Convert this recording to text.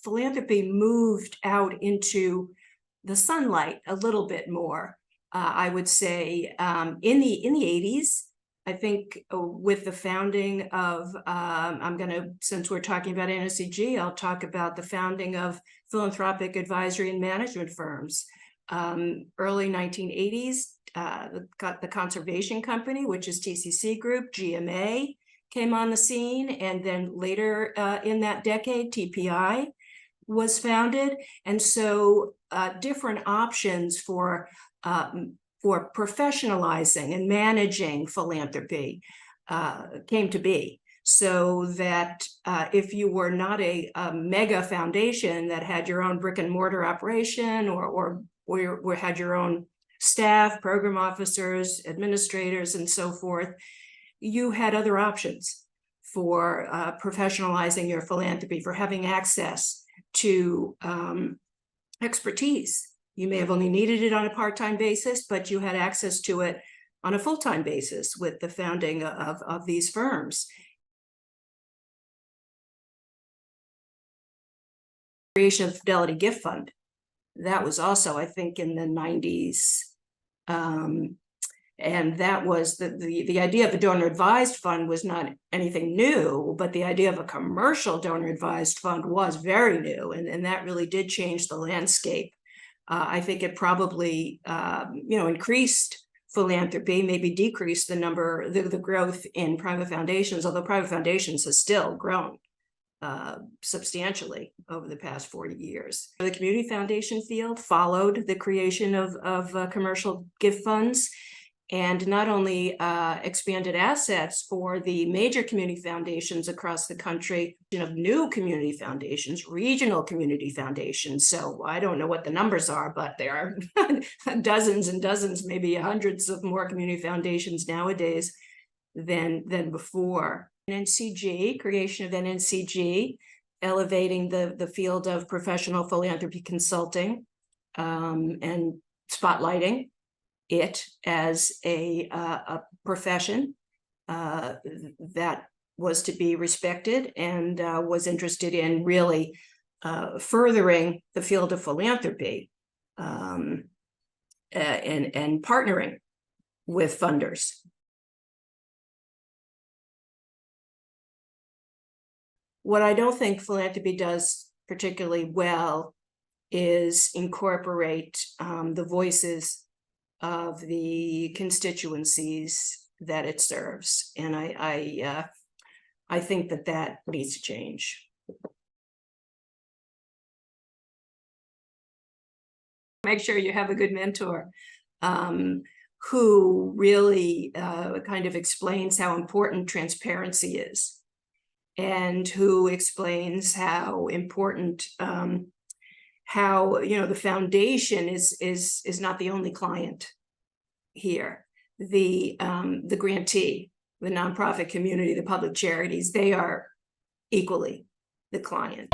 philanthropy moved out into the sunlight a little bit more. I would say in the 80s, I think with the founding of, since we're talking about NNCG, I'll talk about the founding of philanthropic advisory and management firms. Early 1980s, the Conservation Company, which is TCC Group, GMA, came on the scene, and then later in that decade, TPI was founded. And so different options for professionalizing and managing philanthropy came to be, so that if you were not a mega foundation that had your own brick and mortar operation or had your own staff, program officers, administrators, and so forth, you had other options for professionalizing your philanthropy, for having access to expertise. You may have only needed it on a part-time basis, but you had access to it on a full-time basis with the founding of these firms. Creation of Fidelity Gift Fund. That was also, I think, in the 90s. And that was the idea of a donor advised fund was not anything new, but the idea of a commercial donor advised fund was very new. And that really did change the landscape. I think it probably, increased philanthropy, maybe decreased the growth in private foundations, although private foundations has still grown substantially over the past 40 years. The community foundation field followed the creation of commercial gift funds, and not only expanded assets for the major community foundations across the country, of new community foundations, regional community foundations. So I don't know what the numbers are, but there are dozens and dozens, maybe hundreds of more community foundations nowadays than before. NNCG, creation of NNCG, elevating the field of professional philanthropy consulting and spotlighting it as a profession that was to be respected and was interested in really furthering the field of philanthropy and partnering with funders. What I don't think philanthropy does particularly well is incorporate the voices of the constituencies that it serves, and I think that needs to change. Make sure you have a good mentor who really kind of explains how important transparency is, and who explains how important how the foundation is not the only client here. The grantee, the nonprofit community, the public charities, they are equally the client.